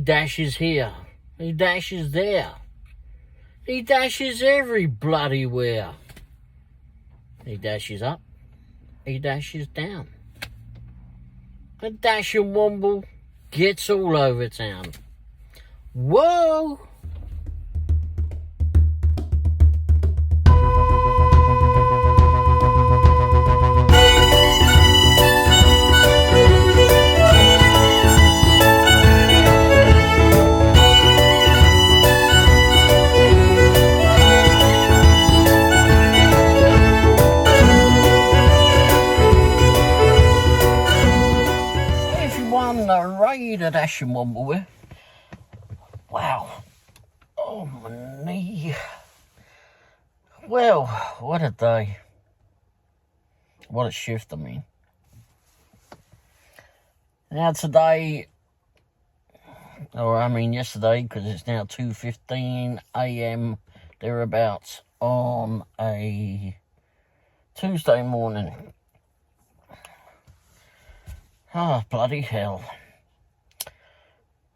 dashes here. He dashes there. He dashes every bloody where. He dashes up. He dashes down. A dashing Womble gets all over town. Whoa! The raid at Ash and Womble with. Wow. Oh, my knee. Well, what a day. What a shift, I mean. Now today, or I mean yesterday, because it's now 2:15 a.m. thereabouts on a Tuesday morning. Ah, bloody hell.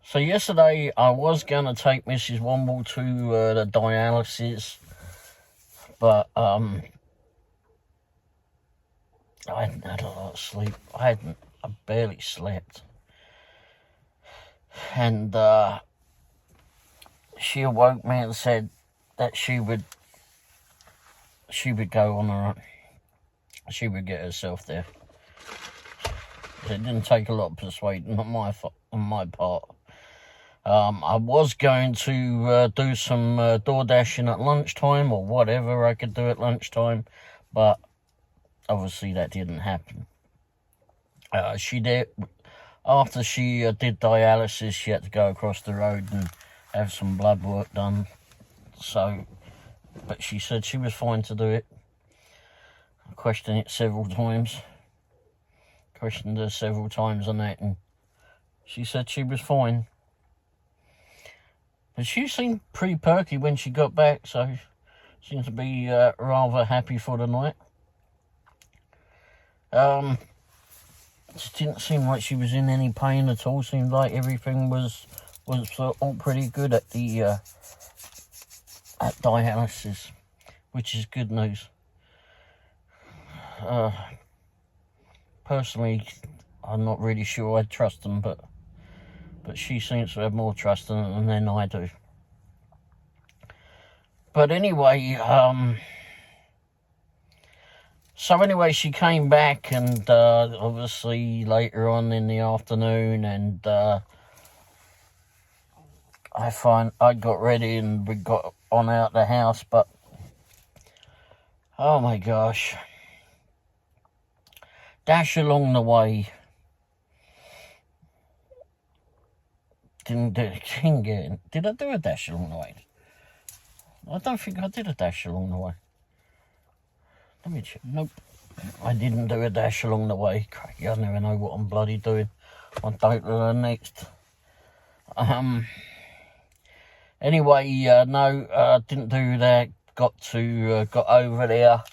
So yesterday I was going to take Mrs. Womble to the dialysis, but I hadn't had a lot of sleep. I barely slept. And she awoke me and said that she would go on her own. She would get herself there. It didn't take a lot of persuading on my part. I was going to do some Doordashing at lunchtime, or whatever I could do at lunchtime, but obviously that didn't happen. She did, after she did dialysis, she had to go across the road and have some blood work done. So, but she said she was fine to do it. I questioned it several times. Questioned her several times on that, and she said she was fine. But she seemed pretty perky when she got back, so seemed to be rather happy for the night. Just didn't seem like she was in any pain at all. Seemed like everything was all pretty good at the at dialysis, which is good news. Personally, I'm not really sure I'd trust them, but she seems to have more trust in them than I do. But anyway, she came back, and obviously later on in the afternoon, and I got ready and we got on out the house, but oh my gosh. Dash along the way. Didn't get it. Did I do a dash along the way? I don't think I did a dash along the way. Let me check. Nope. I didn't do a dash along the way. Cracky, I never know what I'm bloody doing. I'll date with her next. Anyway, no, didn't do that. Got over there.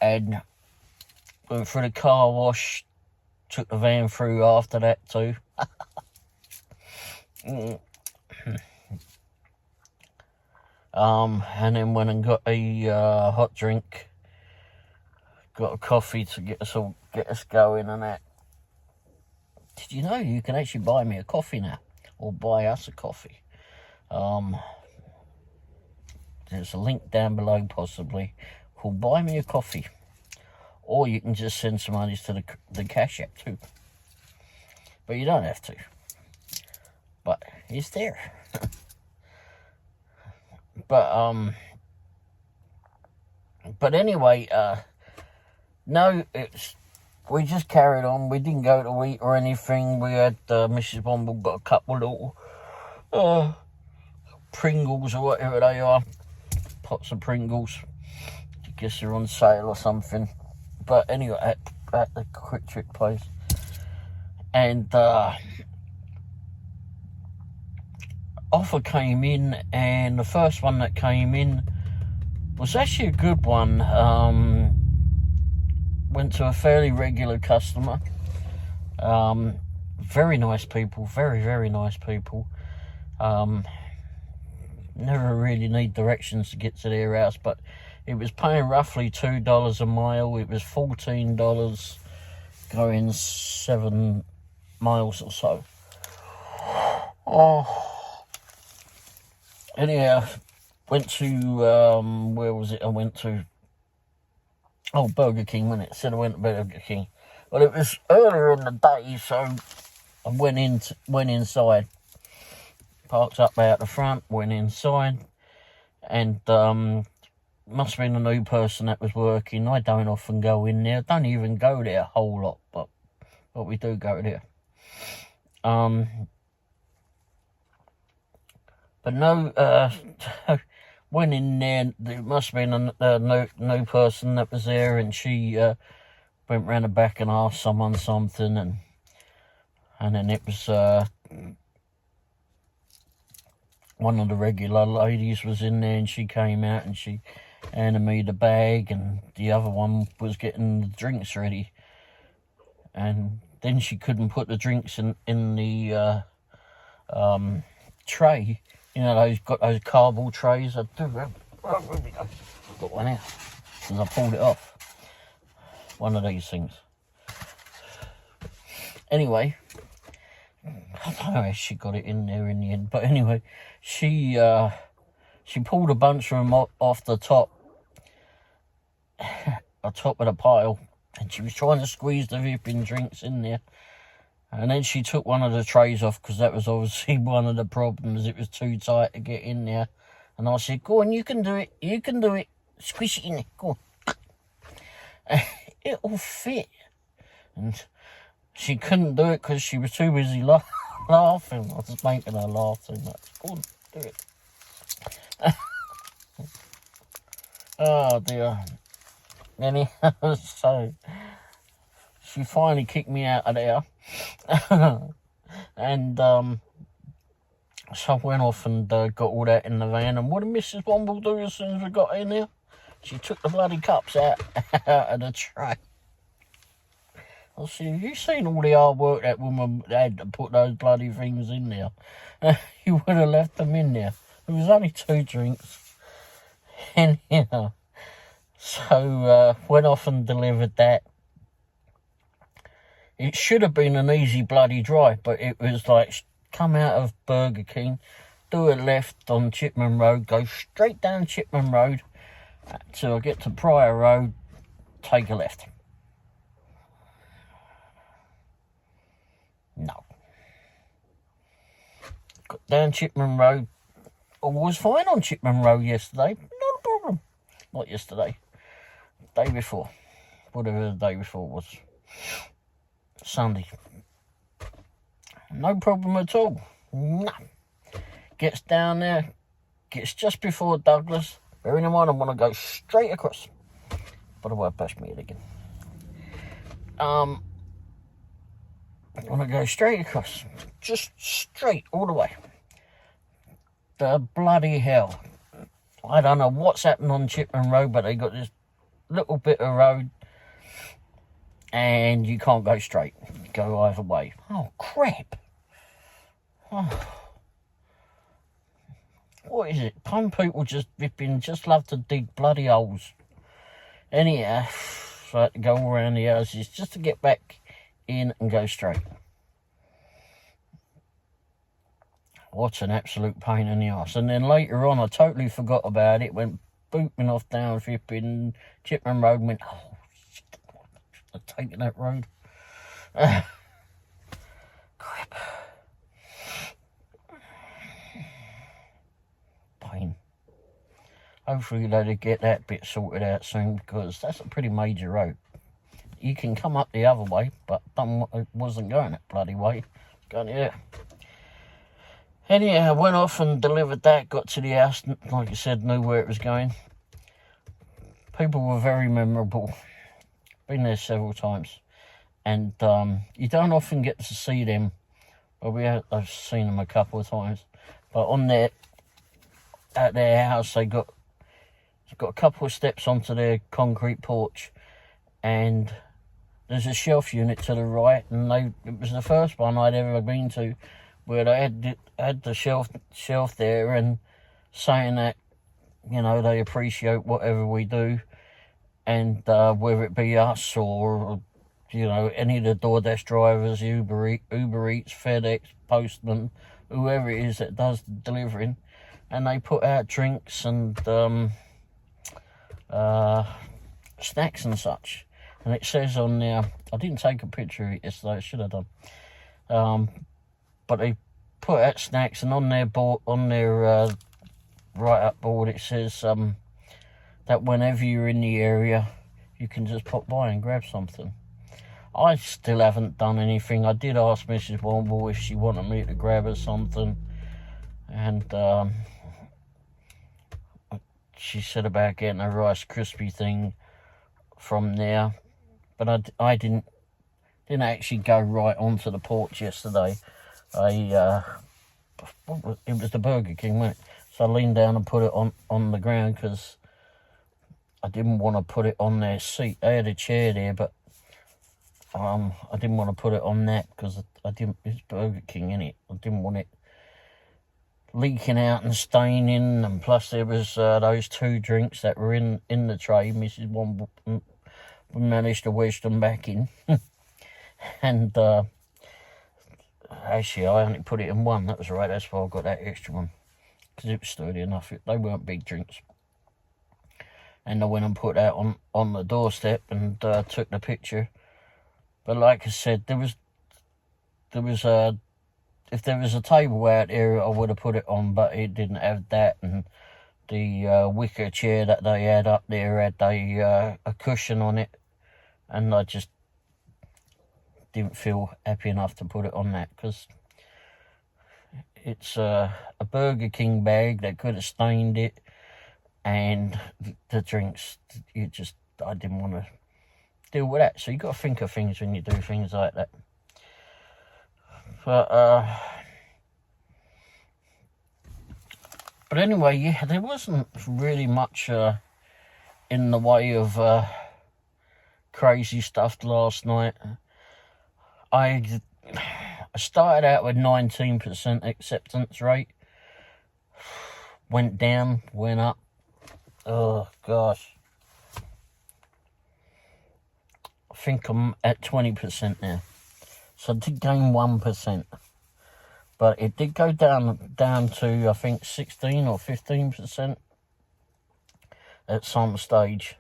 And went through the car wash, took the van through after that too. And then went and got a hot drink, got a coffee to get us going and that. Did you know you can actually buy me a coffee now, or buy us a coffee? There's a link down below possibly called Buy Me a Coffee, or you can just send some money to the Cash App too, but you don't have to, but it's there. But anyway, no, we just carried on. We didn't go to eat or anything. We had Mrs. Womble got a couple little Pringles or whatever they are, pots of Pringles. I guess they're on sale or something. But anyway, at the Quick Trip place, and offer came in, and the first one that came in was actually a good one. Went to a fairly regular customer. very nice people, very, very nice people. Never really need directions to get to their house, but it was paying roughly $2 a mile. It was $14 going 7 miles or so. Anyhow, went to, where was it I went to? Oh, Burger King, wasn't it? Said I went to Burger King. Well, it was earlier in the day, so I went inside. Parked up out the front, went inside, and must have been a new person that was working. I don't often go in there. Don't even go there a whole lot, but we do go there. But no, went in there. There must have been a new person that was there, and she went round the back and asked someone something, and then it was one of the regular ladies was in there, and she came out and she handed me the bag, and the other one was getting the drinks ready, and then she couldn't put the drinks in the tray. You know, got those cardboard trays. I do. Got one out because I pulled it off. One of these things. Anyway, I don't know how she got it in there in the end, but anyway, she pulled a bunch of them off the top of the pile, and she was trying to squeeze the whipping drinks in there. And then she took one of the trays off, because that was obviously one of the problems. It was too tight to get in there. And I said, go on, you can do it. You can do it. Squish it in there. Go on. It'll fit. And she couldn't do it because she was too busy laughing. I was making her laugh too much. Go on, do it. Oh, dear. Anyhow, so she finally kicked me out of there. And so I went off and got all that in the van. And what did Mrs. Womble do as soon as we got in there? She took the bloody cups out of the tray. I said, have you seen all the hard work that woman had to put those bloody things in there? You would have left them in there. There was only 2 drinks. And, you know, so went off and delivered that. It should have been an easy bloody drive, but it was like, come out of Burger King, do a left on Chipman Road, go straight down Chipman Road till I get to Pryor Road, take a left. No. Got down Chipman Road. I was fine on Chipman Road yesterday. Not a problem. Not yesterday. Day before. Whatever the day before was. Sunday. No problem at all. No. Gets down there. Gets just before Douglas. Bearing in mind I want to go straight across. But I won't bash me head again. I want to go straight across. Just straight all the way. The bloody hell. I don't know what's happened on Chipman Road, but they got this little bit of road and you can't go straight. You go either way. Oh, crap. Oh. What is it? Some people just love to dig bloody holes. Anyhow, so I had to go all around the houses just to get back in and go straight. What an absolute pain in the arse. And then later on, I totally forgot about it. Went booping off down flipping Chipman Road and went, oh, shit, I'm taking that road. Crap. Pain. Hopefully they'll get that bit sorted out soon, because that's a pretty major road. You can come up the other way, but it wasn't going that bloody way. It's going here. Anyhow, I went off and delivered that, got to the house, like I said, knew where it was going. People were very memorable. Been there several times. And you don't often get to see them. Well, I've seen them a couple of times. But at their house, they've got a couple of steps onto their concrete porch. And there's a shelf unit to the right, and it was the first one I'd ever been to where they had the shelf there, and saying that, you know, they appreciate whatever we do, and whether it be us or, you know, any of the DoorDash drivers, Uber Eats, FedEx, Postman, whoever it is that does the delivering, and they put out drinks and snacks and such. And it says on there, I didn't take a picture of it yesterday, I should have done. But they put out snacks, and on their board, on their write-up board, it says that whenever you're in the area, you can just pop by and grab something. I still haven't done anything. I did ask Mrs. Womble if she wanted me to grab her something, and she said about getting a Rice Krispie thing from there, but I didn't actually go right onto the porch yesterday. It was the Burger King, wasn't it? So I leaned down and put it on the ground because I didn't want to put it on their seat. They had a chair there, but I didn't want to put it on that because it's Burger King, innit? I didn't want it leaking out and staining, and plus there was those 2 drinks that were in the tray. Mrs. Womble managed to wedge them back in. And actually I only put it in one, that was right, that's why I got that extra one, because it was sturdy enough. They weren't big drinks. And I went and put that on the doorstep and took the picture. But like I said, there was if there was a table out there, I would have put it on, but it didn't have that. And the wicker chair that they had up there had a cushion on it, and I just didn't feel happy enough to put it on that, because it's a Burger King bag that could have stained it, and the drinks, I didn't want to deal with that. So you got to think of things when you do things like that. But anyway, yeah, there wasn't really much in the way of crazy stuff last night. I started out with 19% acceptance rate, went down, went up. Oh gosh, I think I'm at 20% now. So I did gain 1%, but it did go down to, I think, 16 or 15% at some stage.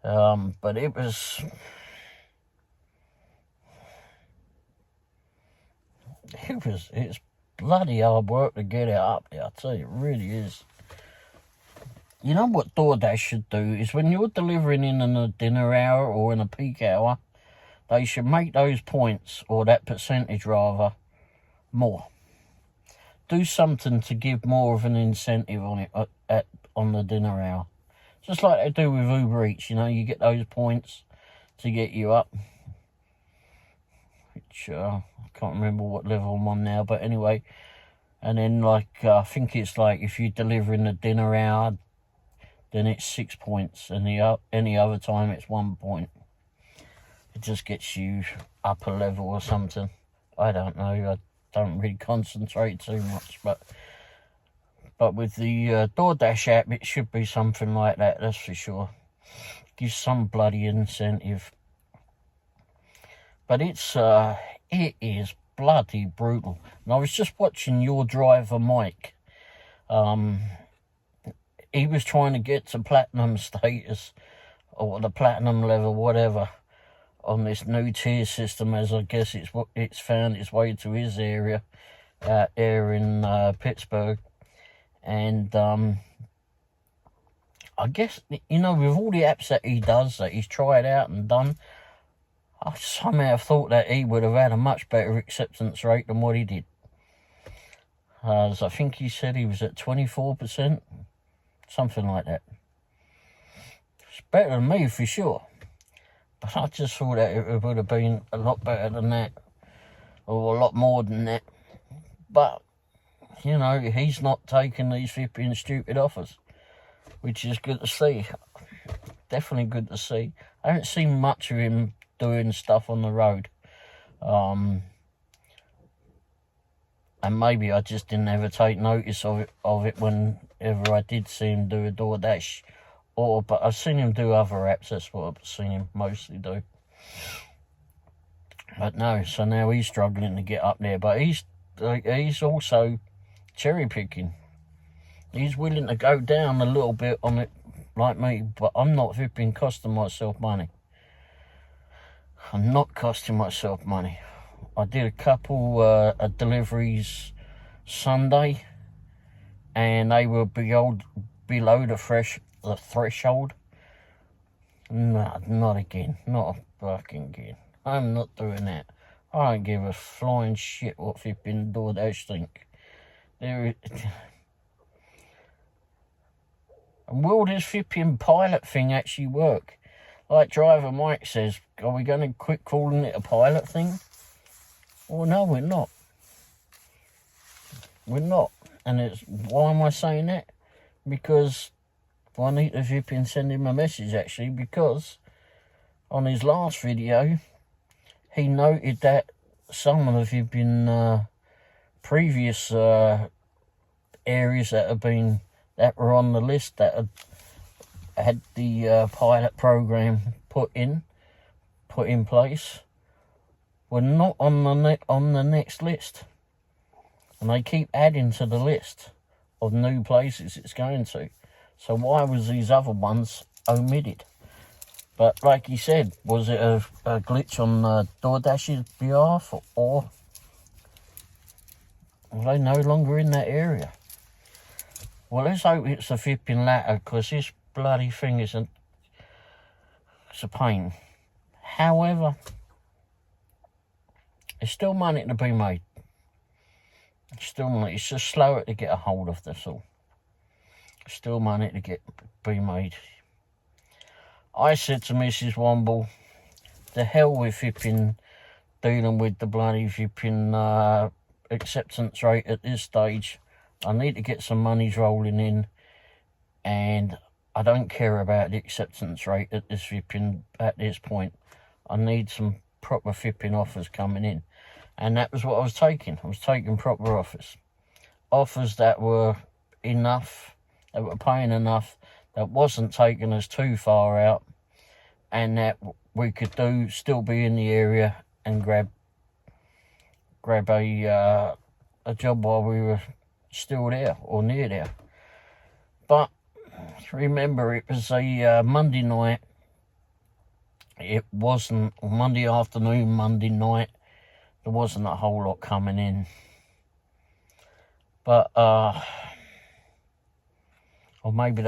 But it's bloody hard work to get it up there, I tell you, it really is. You know what DoorDash should do is, when you're delivering in a dinner hour or in a peak hour, they should make those points, or that percentage rather, more. Do something to give more of an incentive on it on the dinner hour. Just like they do with Uber Eats, you know, you get those points to get you up. Which, I can't remember what level I'm on now, but anyway. And then, like, I think it's like if you deliver in the dinner hour, then it's 6 points, and any other time it's 1 point. It just gets you up a level or something. I don't know. I don't really concentrate too much, but with the DoorDash app, it should be something like that. That's for sure. Gives some bloody incentive. But it is bloody brutal. And I was just watching your driver, Mike. He was trying to get to platinum status, or the platinum level, whatever, on this new tier system, as I guess it's found its way to his area out there in Pittsburgh. And I guess, you know, with all the apps that he does, that he's tried out and done, I somehow thought that he would have had a much better acceptance rate than what he did. So I think he said he was at 24%, something like that. It's better than me for sure. But I just thought that it would have been a lot better than that, or a lot more than that. But, you know, he's not taking these flipping stupid offers, which is good to see. Definitely good to see. I haven't seen much of him doing stuff on the road. And maybe I just didn't ever take notice of it whenever I did see him do a Doordash. But I've seen him do other apps, that's what I've seen him mostly do. But no, so now he's struggling to get up there. But he's also cherry picking. He's willing to go down a little bit on it like me, but I'm not flipping costing myself money. I'm not costing myself money. I did a couple of deliveries Sunday, and they were below the threshold. No, not again. Not fucking again. I'm not doing that. I don't give a flying shit what flipping Doordash think. And will this flipping pilot thing actually work? Like driver Mike says, are we going to quit calling it a pilot thing? Well, no, we're not. We're not. And why am I saying that? Because I need to flipping send him a message, actually, because on his last video, he noted that some of the flipping previous areas that were on the list that had the pilot program put in place were not on the next list, and they keep adding to the list of new places it's going to. So why was these other ones omitted? But like he said, was it a glitch on DoorDash's behalf, or are they no longer in that area? Well, let's hope it's the flipping latter, because this bloody thing it's a pain. However, there's still money to be made. Still money. It's just slower to get a hold of, that's all. Still money to be made. I said to Mrs. Womble, the hell with flipping dealing with the bloody flipping acceptance rate at this stage. I need to get some monies rolling in, and I don't care about the acceptance rate at this point. I need some proper flipping offers coming in, and that was what I was taking. I was taking proper offers that were enough, that were paying enough, that wasn't taking us too far out, and that we could still be in the area and grab a job while we were still there or near there. But remember, it was a Monday night. It wasn't Monday afternoon, Monday night. There wasn't a whole lot coming in. But or maybe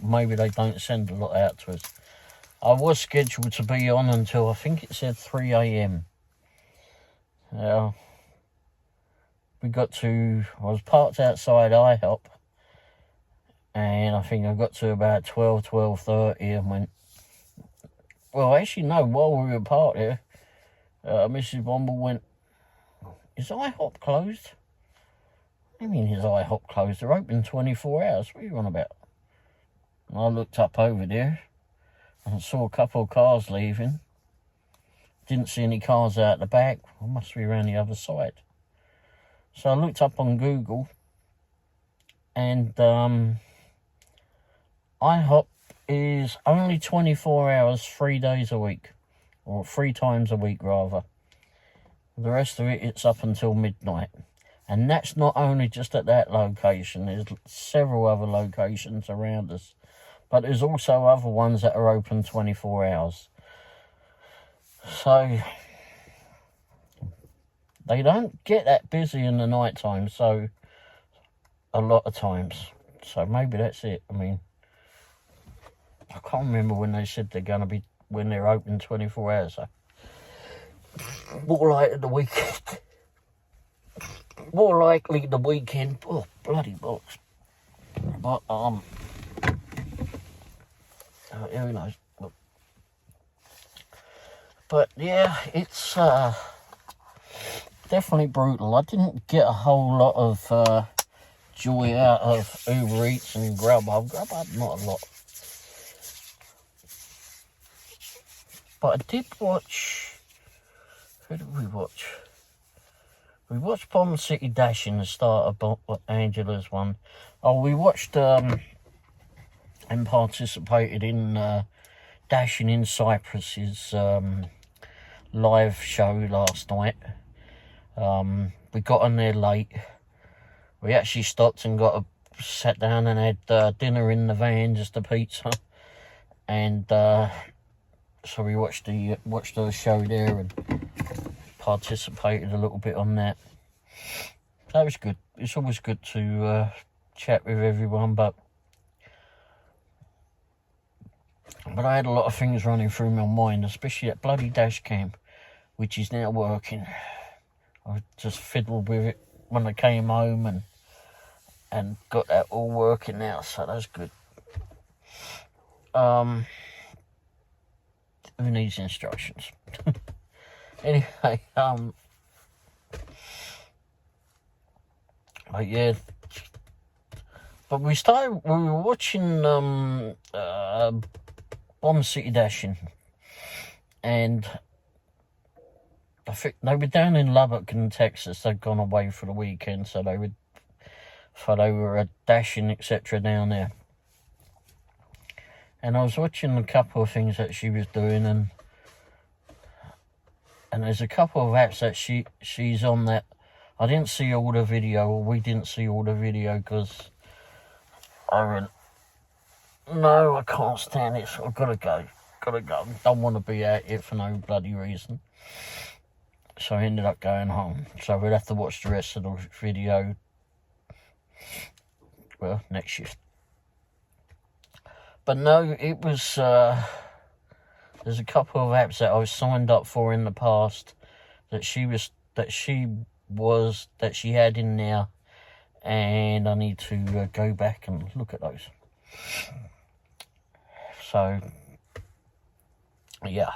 maybe they don't send a lot out to us. I was scheduled to be on until I think it said 3 a.m. I was parked outside IHOP, and I think I got to about 12:30 and went, well, actually no, while we were parked there, Mrs. Womble went, is IHOP closed? What do you mean is IHOP closed? They're open 24 hours. What are you on about? And I looked up over there and saw a couple of cars leaving. Didn't see any cars out the back. I must be around the other side. So I looked up on Google, and IHOP is only 24 hours, 3 days a week, or 3 times a week rather. The rest of it, it's up until midnight. And that's not only just at that location. There's several other locations around us. But there's also other ones that are open 24 hours. So they don't get that busy in the night time, so a lot of times. So maybe that's it. I mean, I can't remember when they said when they're open 24 hours. So more likely the weekend. More likely the weekend. Oh, bloody box. But who knows? But yeah, it's definitely brutal. I didn't get a whole lot of joy out of Uber Eats and Grubhub. Grubhub, not a lot. But I did watch... Who did we watch? We watched Bomb City Dash in the start of Angela's one. Oh, we watched and participated in Dashing in Cyprus's live show last night. We got on there late. We actually stopped and sat down and had dinner in the van, just a pizza. And so we watched the show there and participated a little bit on that. That was good. It's always good to chat with everyone, but I had a lot of things running through my mind, especially that bloody dash cam, which is now working. I just fiddled with it when I came home and got that all working now, so that's good. Who needs instructions? Anyway, but yeah, but we were watching Bomb City Dashing, and I think they were down in Lubbock in Texas. They'd gone away for the weekend, so they were dashing, etc. down there. And I was watching a couple of things that she was doing, and there's a couple of apps that she's on that I didn't see all the video, or we didn't see all the video, because I went, no, I can't stand it, so I've got to go. Don't want to be out here for no bloody reason. So I ended up going home. So we'll have to watch the rest of the video, well, next shift. But no, it was, there's a couple of apps that I was signed up for in the past that she had in there, and I need to go back and look at those. So, yeah.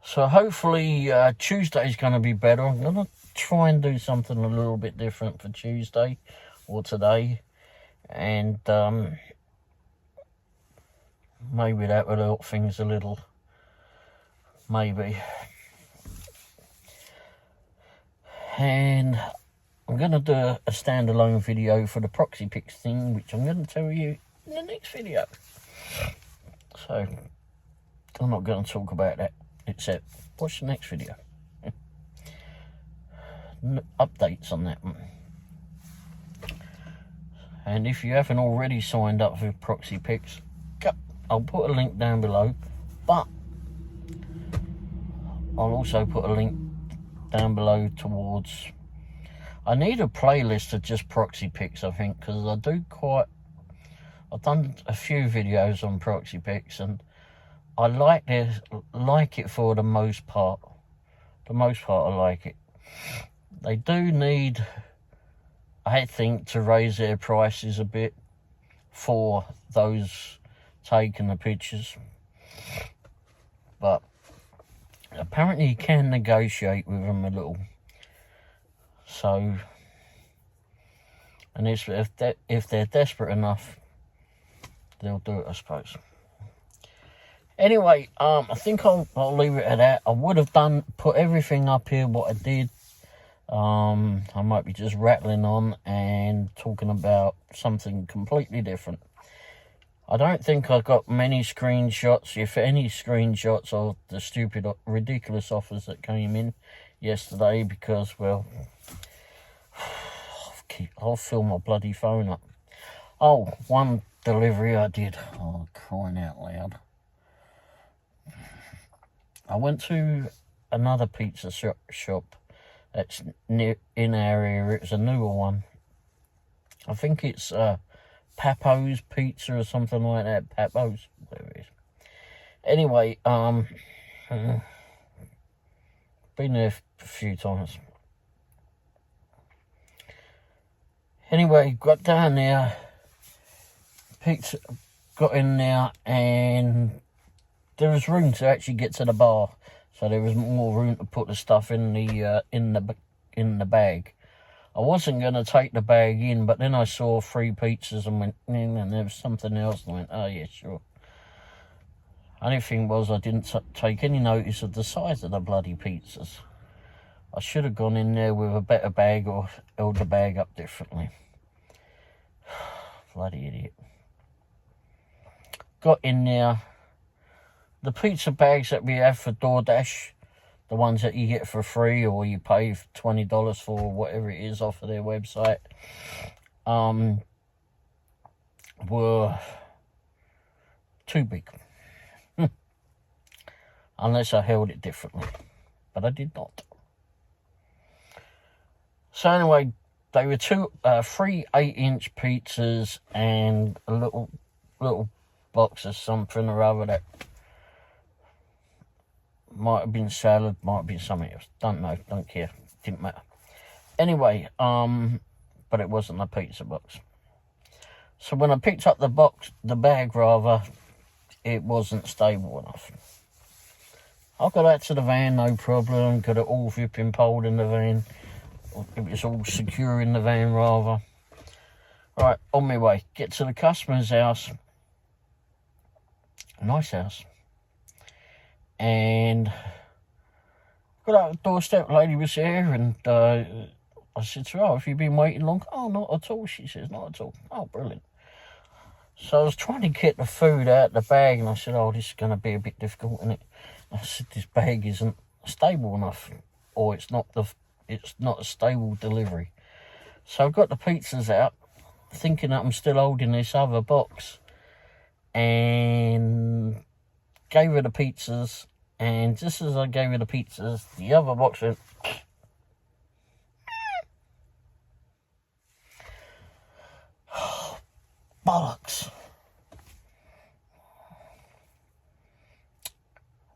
So hopefully Tuesday's going to be better. I'm going to try and do something a little bit different for Tuesday or today. And maybe that would help things a little. Maybe. And I'm going to do a standalone video for the proxy pics thing, which I'm going to tell you in the next video. So, I'm not going to talk about that, except watch the next video. Updates on that one. And if you haven't already signed up for proxy pics, I'll put a link down below, but I'll also put a link down below towards, I need a playlist of just proxy pics, I think, because I've done a few videos on proxy pics, and I like it for the most part. The most part I like it. They do need, I think, to raise their prices a bit for those taking the pictures, but apparently you can negotiate with them a little. So, and if they're desperate enough, they'll do it, I suppose. Anyway, I think I'll leave it at that. I would have put everything up here what I did. I might be just rattling on and talking about something completely different. I don't think I got many screenshots, if any screenshots, of the stupid, ridiculous offers that came in yesterday, because, well, I'll fill my bloody phone up. Oh, one delivery I did. Oh, crying out loud. I went to another pizza shop that's near in our area. It's a newer one. I think it's Papo's Pizza or something like that. Papo's, whatever it is. Anyway, been there a few times. Anyway, got down there, pizza, got in there, and there was room to actually get to the bar, so there was more room to put the stuff in the bag. I wasn't going to take the bag in, but then I saw 3 pizzas and went, and there was something else, and I went, oh yeah, sure. Only thing was I didn't take any notice of the size of the bloody pizzas. I should have gone in there with a better bag or held the bag up differently. Bloody idiot. Got in there. The pizza bags that we have for Doordash, the ones that you get for free or you pay $20 for, whatever it is, off of their website, were too big. Unless I held it differently. But I did not. So anyway, they were three 8-inch pizzas and a little box of something or other that might have been salad, might have been something else. Don't know, don't care, didn't matter. Anyway, but it wasn't a pizza box. So when I picked up the bag rather, it wasn't stable enough. I got out to the van, no problem. Got it all flipping poled in the van. It was all secure in the van, rather. Right, on my way. Get to the customer's house. Nice house. And got out the doorstep. Lady was there, and I said to her, "Oh, have you been waiting long?" "Oh, not at all," she says. "Not at all." "Oh, brilliant." So I was trying to get the food out of the bag, and I said, "Oh, this is going to be a bit difficult, isn't it?" I said, "This bag isn't stable enough, or it's not a stable delivery." So I got the pizzas out, thinking that I'm still holding this other box, and gave her the pizzas. And just as I gave her the pizzas, the other box went. Bollocks.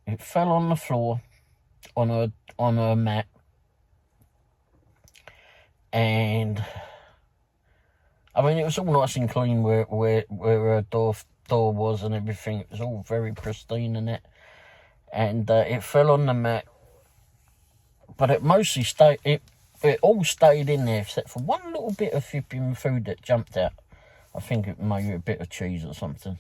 It fell on the floor, on her mat, and I mean it was all nice and clean where her door was and everything. It was all very pristine in it, and it fell on the mat, but it mostly stayed. It all stayed in there except for one little bit of flipping food that jumped out. I think it may be a bit of cheese or something.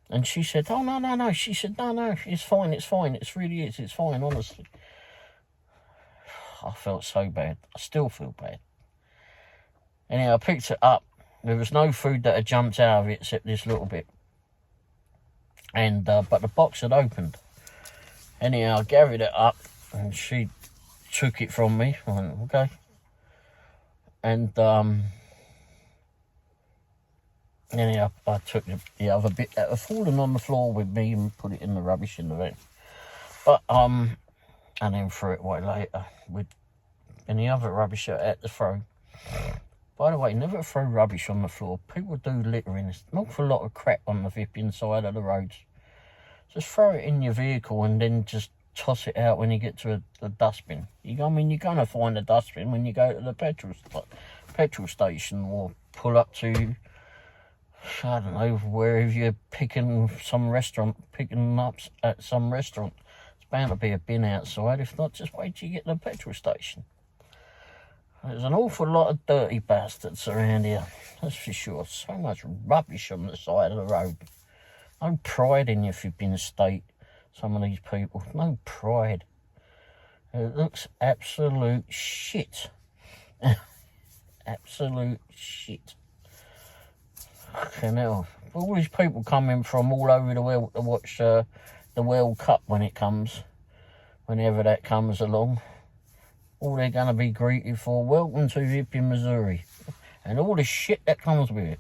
And she said, "Oh, no." She said, no, it's fine. It really is. It's fine, honestly." I felt so bad. I still feel bad. Anyhow, I picked it up. There was no food that had jumped out of it except this little bit. And but the box had opened. Anyhow, I gathered it up, and she took it from me. I went, "Okay." And anyhow, I took the other bit that had fallen on the floor with me and put it in the rubbish in the van. But and then threw it away later with any other rubbish that I had to throw. By the way, never throw rubbish on the floor. People do littering. There's an awful lot of crap on the flipping side of the roads. Just throw it in your vehicle and then just toss it out when you get to the dustbin. You're going to find a dustbin when you go to the petrol station or pull up to, I don't know, wherever you're picking up at some restaurant. It's bound to be a bin outside. If not, just wait till you get to the petrol station. There's an awful lot of dirty bastards around here, that's for sure. So much rubbish on the side of the road. No pride in your flipping state, some of these people. No pride. It looks absolute shit. Absolute shit. Fucking hell. All these people coming from all over the world to watch the World Cup when it comes, whenever that comes along. All they're going to be greeted for, "Welcome to flipping Missouri," and all the shit that comes with it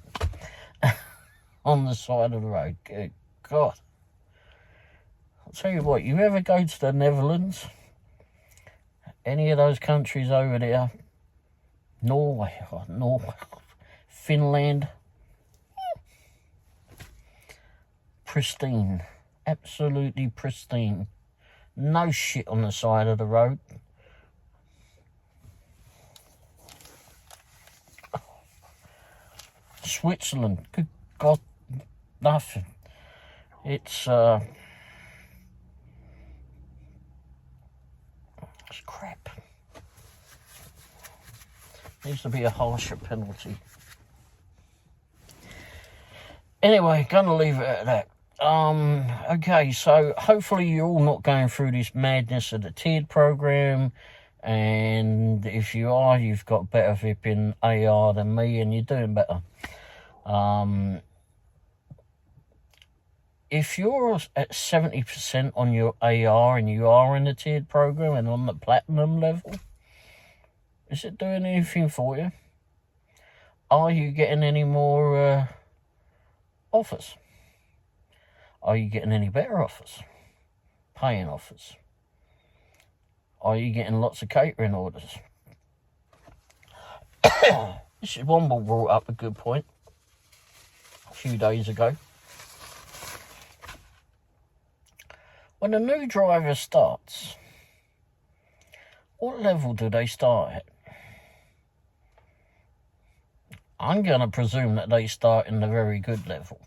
on the side of the road. Good God. I'll tell you what, you ever go to the Netherlands, any of those countries over there, Norway, Finland, pristine, absolutely pristine. No shit on the side of the road. Switzerland, good God, nothing. It's crap. Needs to be a harsher penalty. Anyway, gonna leave it at that. Okay, so hopefully you're all not going through this madness of the tiered program, and if you are, you've got better flipping AR than me, and you're doing better. If you're at 70% on your AR and you are in the tiered program and on the platinum level, is it doing anything for you? Are you getting any more offers? Are you getting any better offers? Paying offers? Are you getting lots of catering orders? This is Womble brought up a good point a few days ago. When a new driver starts, what level do they start at? I'm going to presume that they start in the very good level.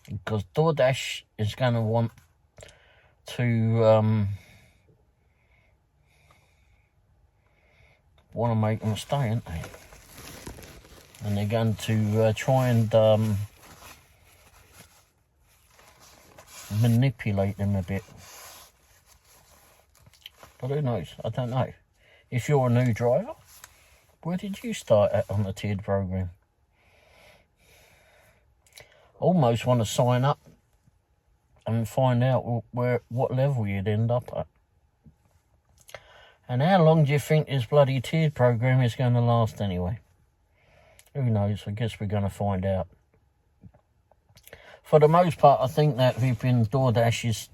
Because Doordash is going to want to make them stay, aren't they? And they're going to try and manipulate them a bit. But who knows? I don't know. If you're a new driver, where did you start at on the tiered program? Almost want to sign up and find out what level you'd end up at. And how long do you think this bloody tiered program is going to last anyway? Who knows? I guess we're going to find out. For the most part, I think that Doordash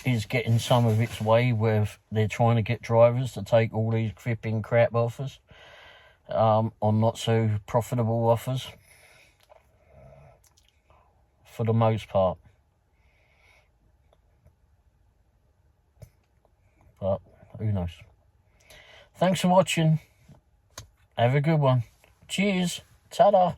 is getting some of its way where they're trying to get drivers to take all these flipping crap offers on not so profitable offers. For the most part. But who knows? Thanks for watching. Have a good one. Cheers. Ta-da.